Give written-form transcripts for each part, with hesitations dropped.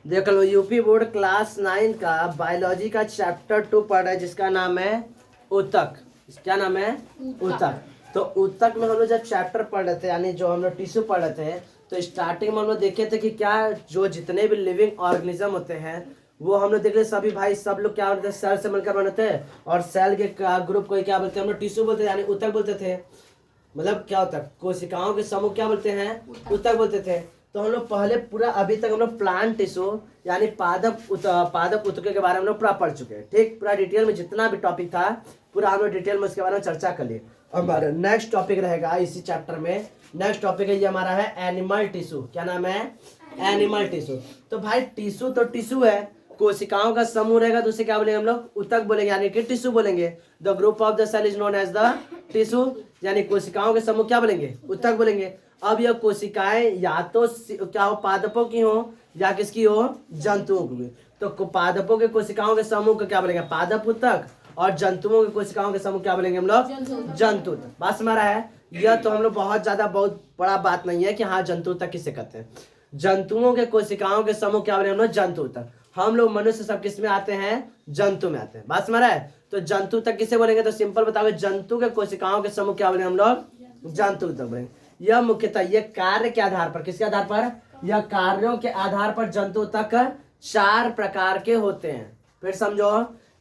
देख लो, UP board class 9 का biology का चैप्टर 2 पढ़ रहा है जिसका नाम है ऊतक। क्या नाम है? ऊतक। तो ऊतक में हम लोग जब चैप्टर पढ़ रहे थे, यानी जो हम लोग टिश्यू पढ़ रहे थे, तो स्टार्टिंग में हम लोग देखे थे कि क्या जो जितने भी लिविंग ऑर्गेनिज्म होते हैं वो हम लोग देख रहे सभी भाई सब लोग क्या बोलते हैं, सेल से मिलकर बनते हैं। और सेल के ग्रुप को क्या बोलते हैं हम लोग? टिश्यू बोलते हैं, यानी ऊतक बोलते थे। मतलब क्या होता है, कोशिकाओं के समूह क्या बोलते हैं? ऊतक बोलते थे। तो हम लोग पहले पूरा अभी तक हम लोग प्लांट टिश्यू यानी पादप ऊतकों के बारे में हम लोग पूरा पढ़ चुके हैं। ठीक, पूरा डिटेल में जितना भी टॉपिक था पूरा हम लोग डिटेल में उसके बारे में चर्चा कर लिए। हमारा नेक्स्ट टॉपिक रहेगा इसी चैप्टर में। नेक्स्ट टॉपिक है ये हमारा है एनिमल टिश्यू। क्या नाम है? Animal tissue. तो भाई टिश्यू तो टिश्यू है, कोशिकाओं का समूह रहेगा तो उसे क्या बोलेंगे हम लोग? ऊतक बोलेंगे, यानी कि टिश्यू बोलेंगे। The group of the cell is known as the tissue, यानी कोशिकाओं के समूह क्या बोलेंगे? ऊतक बोलेंगे। अब यह कोशिकाएं या तो क्या हो, पादपों की हो या किसकी हो? जंतुओं की। तो पादपों के कोशिकाओं के समूह को क्या बोलेंगे? पादप ऊतक। और जंतुओं के कोशिकाओं के समूह क्या बोलेंगे हम लोग? जंतु ऊतक। बात समझ रहा है? यह तो हम लोग बहुत ज्यादा बहुत बड़ा बात नहीं है कि हाँ जंतु ऊतक किसे कहते हैं। जंतुओं के कोशिकाओं के समूह क्या बोलेंगे हम लोग? जंतु ऊतक। हम लोग मनुष्य सब किस में आते हैं? जंतु में आते हैं। बात समझ रहा है? तो जंतु तक किसे बोलेंगे? तो सिंपल बताओगे, जंतु के कोशिकाओं के समूह क्या बोलेंगे हम लोग? जंतु तक बोलेंगे। यह मुख्यतः ये कार्य के आधार पर, किसके आधार पर? यह कार्यों के आधार पर जंतु तक 4 प्रकार के होते हैं। फिर समझो,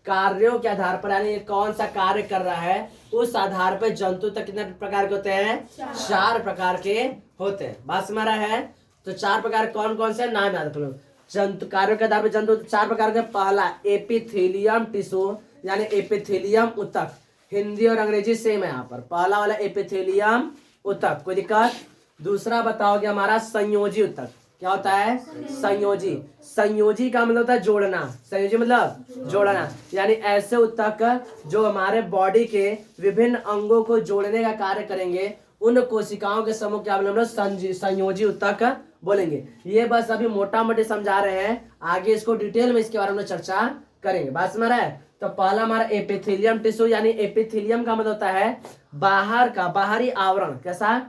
कार्यों के आधार पर, यानी कौन सा कार्य कर रहा है उस आधार पर जंतु तक कितने प्रकार के होते हैं? 4 प्रकार के होते हैं। बात समझ रहा है? तो 4 प्रकार कौन कौन से? नाम याद रख लो। जंतु कार्यों के आधार पर जंतु 4 प्रकार के। पहला एपिथेलियम टिश्यू, यानी एपिथेलियम ऊतक। हिंदी और अंग्रेजी सेम है यहाँ पर। पहला वाला एपिथेलियम ऊतक, कोई दिक्कत? दूसरा बताओगे हमारा संयोजी ऊतक। क्या होता है? संयोजी। संयोजी का मतलब होता है जोड़ना। संयोजी मतलब जोड़ना, यानी ऐसे ऊतक जो हमारे बॉडी के विभिन्न अंगों को जोड़ने का कार्य करेंगे, उन कोशिकाओं के समूह क्या बोलेंगे? संयोजी ऊतक बोलेंगे। ये बस अभी मोटा मोटी समझा रहे हैं, आगे इसको डिटेल में इसके बारे में चर्चा करेंगे। बात समझ रहा है? तो पहला हमारा एपिथेलियम टिश्यू, यानी एपिथेलियम का मतलब होता है बाहर का, बाहरी आवरण। कैसा?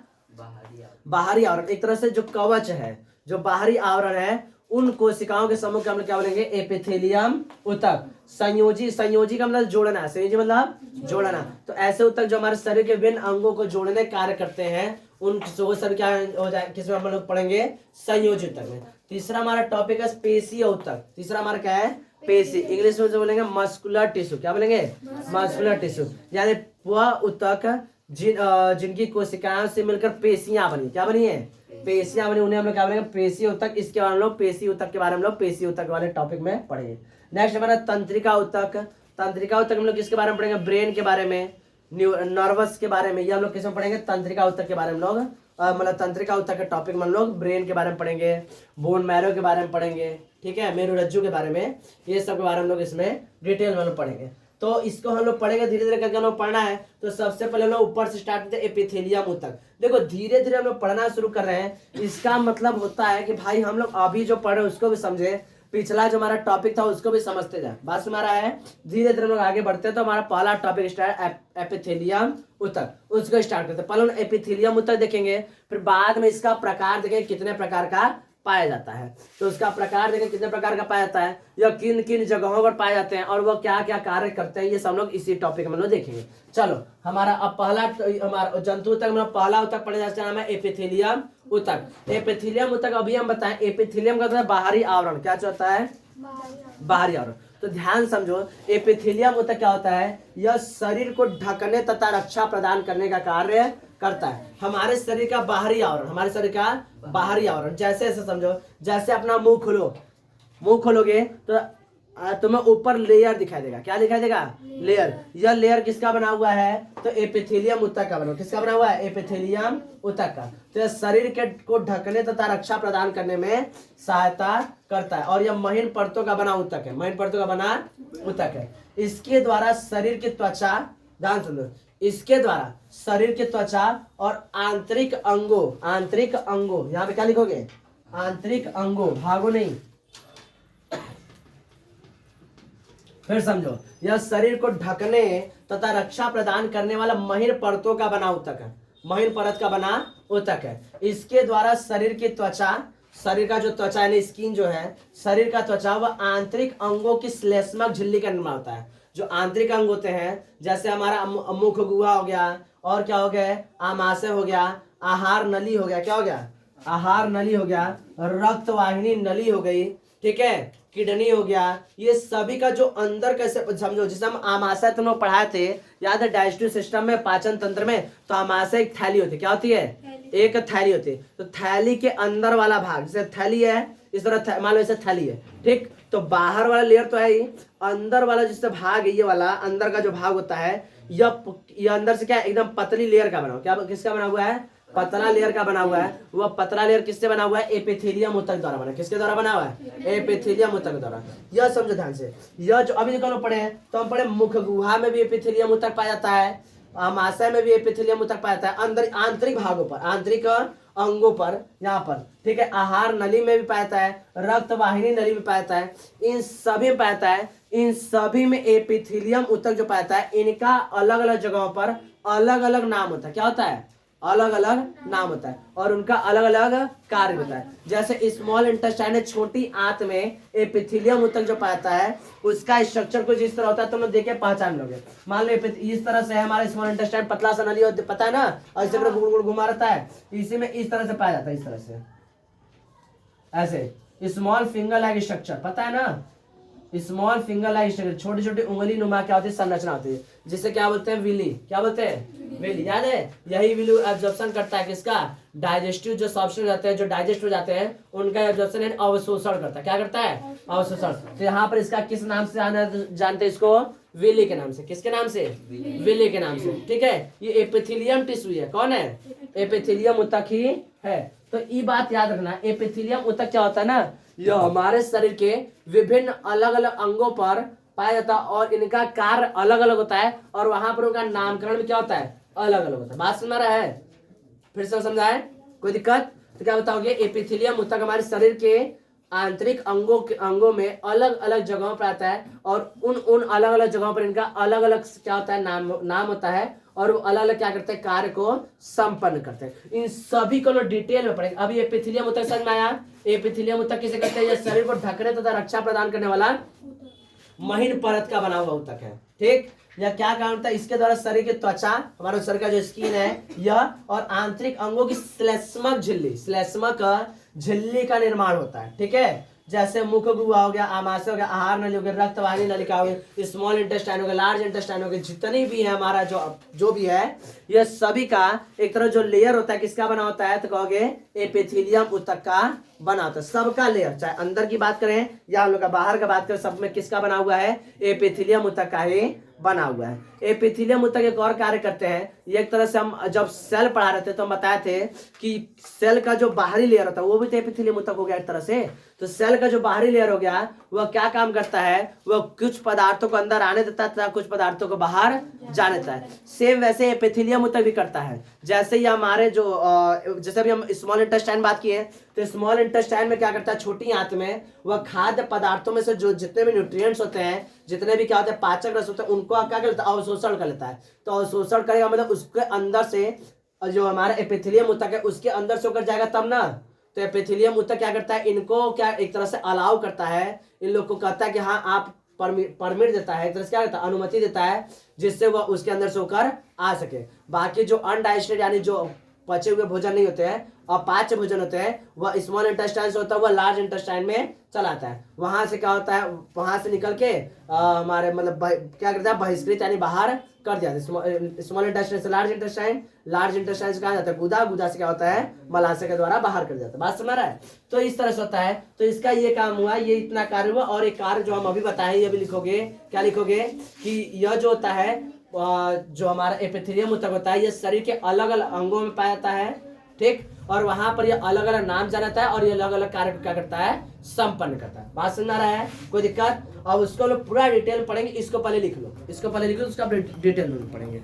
बाहरी आवरण। एक तरह से जो कवच है, जो बाहरी आवरण है, उन कोशिकाओं के समूह के हम लोग क्या बोलेंगे? एपिथेलियम ऊतक। संयोजी, संयोजी का मतलब जोड़ना, संयोजी मतलब जोड़ना। तो ऐसे ऊतक जो हमारे शरीर के विभिन्न अंगों को जोड़ने कार्य करते हैं, उन सब क्या हो जाए, किसमें हम लोग पढ़ेंगे? संयोजी ऊतक में। तीसरा हमारा टॉपिक है पेशीय ऊतक। तीसरा हमारा क्या है? पेशी। इंग्लिश में जो बोलेंगे मस्कुलर टिश्यू। क्या बोलेंगे? मस्कुलर टिश्यू, यानी वह ऊतक जिनकी कोशिकाओं से मिलकर पेशियां बनी। क्या बनी है? पेशियां बनी, उन्हें हम लोग क्या बोलेंगे? पेशी ऊतक। इसके बारे में लोग पेशी ऊतक के बारे में लोग पेशी ऊतक वाले टॉपिक में पढ़ेंगे। नेक्स्ट हमारा तंत्रिका ऊतक। तंत्रिका ऊतक हम लोग किसके बारे में पढ़ेंगे? ब्रेन के बारे में, नर्वस के बारे में। ये हम लोग किसमें पढ़ेंगे? तंत्रिका ऊतक के बारे में लोग मतलब तंत्रिका ऊतक के टॉपिक में हम लोग ब्रेन के बारे में पढ़ेंगे, बोन मैरो के बारे में पढ़ेंगे, ठीक है, मेरुरज्जु के बारे में, ये सब के बारे में हम लोग इसमें डिटेल में पढ़ेंगे। तो इसको हम लोग पढ़ेंगे धीरे धीरे करके। हम लोग पढ़ना है तो सबसे पहले हम लोग ऊपर से स्टार्ट करते हैं एपिथेलियम ऊतक। देखो धीरे धीरे हम लोग पढ़ना शुरू कर रहे हैं, इसका मतलब होता है कि भाई हम लोग अभी जो पढ़े उसको भी समझे, पिछला जो हमारा टॉपिक था उसको भी समझते जाए। बात हमारा है, धीरे धीरे हम लोग आगे बढ़ते हैं। तो हमारा पहला टॉपिक स्टार्ट एपिथेलियम ऊतक, उसको स्टार्ट करते हैं। पहले हम एपिथेलियम ऊतक देखेंगे, फिर बाद में इसका प्रकार देखेंगे कितने प्रकार का पाया जाता है। तो उसका प्रकार देखें कितने प्रकार का पाया जाता है, या किन किन जगहों पर पाए जाते हैं और वह क्या क्या कार्य करते हैं, ये सब लोग इसी टॉपिक में लोग देखेंगे। चलो हमारा अब पहला हमारा जंतु ऊतक में पहला ऊतक पढ़े जाता है नाम है एपिथेलियम ऊतक। एपिथेलियम ऊतक अभी हम बताएं, एपिथेलियम का मतलब बाहरी आवरण। क्या होता है? बाहरी आवरण। तो ध्यान समझो, एपिथेलियम ऊतक क्या होता है? यह शरीर को ढकने तथा रक्षा प्रदान करने का कार्य करता है। हमारे शरीर का बाहरी आवरण, हमारे शरीर का बाहरी आवरण जैसे ऐसे समझो, जैसे अपना मुंह खोलो, मुंह खोलोगे तो तुम्हें ऊपर लेयर दिखाई देगा। क्या दिखाई देगा? लेयर। यह लेयर किसका बना हुआ है? तो एपिथेलियम ऊतक का बना हुआ। किसका बना हुआ है? एपिथेलियम ऊतक का। तो यह शरीर के को ढकने तथा रक्षा प्रदान करने में सहायता करता है, और यह महीन परतों का बना ऊतक है। महीन परतों का बना ऊतक है। इसके द्वारा शरीर की त्वचा, ध्यान सुनो, इसके द्वारा शरीर की त्वचा और आंतरिक अंगों, यहाँ पे क्या लिखोगे? आंतरिक अंगों, भागो नहीं, फिर समझो, यह शरीर को ढकने तथा रक्षा प्रदान करने वाला महीन परतों का बना ऊतक है। महीन परत का बना ऊतक है। इसके द्वारा शरीर की त्वचा, शरीर का जो त्वचा यानी स्किन जो है, शरीर का त्वचा वह आंतरिक अंगों की श्लेष्मक झिल्ली का निर्माण होता है। जो आंतरिक अंग होते हैं जैसे हमारा मुख गुहा हो गया, और क्या हो गया, आमाशय हो गया, आहार नली हो गया, क्या हो गया, आहार नली हो गया, रक्त वाहिनी नली हो गई, ठीक है, किडनी हो गया, ये सभी का जो अंदर कैसे समझो, जिसे हम आमाशय तुम लोग पढ़ाए थे याद है डाइजेस्टिव सिस्टम में, पाचन तंत्र में, तो आमाशय एक थैली होती है, क्या होती है, एक थैली होती है। तो थैली के अंदर वाला भाग जैसे थैली है, इस तरह मान लो ऐसे थैली है, ठीक, तो बाहर वाला लेयर तो है ही, अंदर वाला जिससे भाग है, ये वाला अंदर का जो भाग होता है, यह अंदर से क्या एकदम पतली लेयर का बना हुआ, क्या किसका बना हुआ है, पतला लेयर का बना हुआ है। वह पतला लेयर किससे बना हुआ है, एपिथेलियम ऊतक द्वारा बना, किसके द्वारा बना हुआ है, एपिथेलियम ऊतक द्वारा। यह समझो ध्यान से, यह जो अभी जो पढ़े हैं, तो हम पढ़े मुख गुहा में भी एपिथेलियम ऊतक पाया जाता है, आमाशय में भी एपिथेलियम ऊतक पाया जाता है, अंदर आंतरिक भागों पर, आंतरिक अंगों पर, यहाँ पर, ठीक है, आहार नली में भी पाया जाता है, रक्त वाहिनी नली में पाया जाता है, इन सभी में पाया जाता है। इन सभी में एपिथेलियम ऊतक जो पाया जाता है, इनका अलग अलग जगहों पर अलग अलग नाम होता है, क्या होता है, अलग अलग नाम होता है, और उनका अलग अलग कार्य होता है। जैसे स्मॉल इंटेस्टाइन, छोटी आंत में एपिथेलियम ऊतक जो पाता है, उसका स्ट्रक्चर कुछ इस तरह होता है, तुम लोग देख के पहचान लोगे। मान लो इस तरह से है हमारा स्मॉल इंटेस्टाइन, पतला सा नली होता है, पता है ना, और इसी तरह गुड़ गुड़ घुमा रहता है, इसी में इस तरह से पाया जाता है, इस तरह से ऐसे स्मॉल फिंगर लाइक स्ट्रक्चर, पता है ना, स्मॉल फिंगर लाइक स्ट्रक्चर, छोटी छोटी उंगली नुमा क्या होती है, संरचना होती है, जिसे क्या बोलते हैं, विली, क्या बोलते हैं, विली, याद है, यही विली एब्जॉर्प्शन करता है किसका, डाइजेस्टिव जो सब्सटेंस रहते हैं, जो डाइजेस्ट हो जाते हैं, उनका एब्जॉर्प्शन है, अवशोषण करता है, क्या करता है, अवशोषण। तो यहाँ पर इसका किस नाम से जानते हैं इसको, विली के नाम से, किसके नाम से, विली के नाम से, ठीक है। ये एपिथेलियम टिश्यू है, कौन है, एपिथेलियम ऊतक ही है। तो ये बात याद रखना, एपिथेलियम ऊतक क्या होता है ना, यह हमारे शरीर के विभिन्न अलग अलग अंगों पर पाया जाता है, और इनका कार्य अलग अलग होता है, और वहां पर उनका नामकरण भी क्या होता है, अलग अलग होता है। बात समझ रहा है, फिर से समझा है, कोई दिक्कत, तो क्या बताओगे, एपिथेलियम ऊतक हमारे शरीर के आंतरिक अंगों में अलग अलग जगहों पर आता है, और उन अलग अलग जगहों पर इनका अलग अलग क्या होता है, नाम होता है, और वो अलग अलग क्या करते हैं, कार्य को संपन्न करते हैं। इन सभी को डिटेल में पढ़ेंगे। अभी एपिथेलियम ऊतक समझ में आया, एपिथेलियम ऊतक किसे कहते हैं, यह शरीर को ढकने तथा रक्षा प्रदान करने वाला महीन परत का बना हुआ ऊतक है, ठीक। यह क्या काम होता है, इसके द्वारा शरीर की त्वचा, हमारे शरीर का जो स्किन है यह, और आंतरिक अंगों की श्लेष्मक झिल्ली का निर्माण होता है, ठीक है। जैसे मुख गुहा हो गया, आमाशय हो गया, आहार नली हो गया, रक्त वाहिनी नलिका हो गई, स्मॉल इंटेस्टाइन हो गया, लार्ज इंटेस्टाइन हो गया, जितनी भी है हमारा जो भी है, यह सभी का एक तरह जो लेयर होता है किसका बना होता है, तो कहोगे एपिथेलियम ऊतक का बना होता है। सबका लेयर, चाहे अंदर की बात करें या हम लोग का बाहर का बात करें, सब में किसका बना हुआ है, एपिथेलियम ऊतक का ही बना हुआ है। एपिथेलियम ऊतक एक और कार्य करते हैं, ये एक तरह से हम जब सेल पढ़ा रहे थे तो हम बताए थे कि सेल का जो बाहरी लेयर होता है वो भी तो एपिथेलियम ऊतक हो गया एक तरह से। तो सेल का जो बाहरी लेयर हो गया वह क्या काम करता है, वह कुछ पदार्थों को अंदर आने देता है, कुछ पदार्थों को बाहर जाने देता है। सेम वैसे एपिथेलियम ऊतक भी करता है। जैसे ही हमारे जैसे अभी हम स्मॉल इंटेस्टाइन बात किए, तो स्मॉल इंटेस्टाइन में क्या करता है, छोटी आंत में वह खाद्य पदार्थों में से जो जितने भी न्यूट्रिएंट्स होते हैं, जितने भी क्या होते हैं पाचक रस होते हैं, उनको क्या कर लेता है, अवशोषण कर लेता है। तो अवशोषण करेगा मतलब उसके अंदर से जो हमारा एपिथेलियम ऊतक है उसके अंदर से होकर जाएगा तब ना। तो एपिथेलियम ऊतक क्या करता है, इनको क्या एक तरह से अलाउ करता है, इन लोग को कहता है कि हाँ आप परमिट देता है, एक तरह से क्या करता है, अनुमति देता है, जिससे वह उसके अंदर से होकर आ सके। बाकी जो अनडाइजेस्टेड यानी जो पचे हुए भोजन नहीं होते हैं, अपाच्य भोजन होते हैं, वह स्मॉल इंटेस्टाइन से होता है, वह लार्ज इंटेस्टाइन में चलाता है। वहां से क्या होता है, वहां से निकल के हमारे मतलब क्या करता है, बहिष्कृत यानी बाहर कर दिया। स्मॉल इंटेस्टाइन से लार्ज इंटेस्टाइन से कहा जाता है गुदा से क्या होता है, मलाशय के द्वारा बाहर कर जाता है। बात समझ रहा है। तो इस तरह से होता है। तो इसका ये काम हुआ, ये इतना कार्य हुआ। और एक कार्य जो हम अभी बताएं ये भी लिखोगे, क्या लिखोगे कि यह जो होता है जो हमारा एपिथेलियम ऊतक होता है, ये शरीर के अलग अलग अंगों में पाया जाता है, ठीक। और वहां पर ये अलग अलग नाम जाना जाता है और ये अलग अलग कार्य क्या करता है, संपन्न करता है। बात समझ रहा है, कोई दिक्कत। अब उसको लोग पूरा डिटेल पढ़ेंगे, इसको पहले लिख लो, उसका डिटेल में पढ़ेंगे।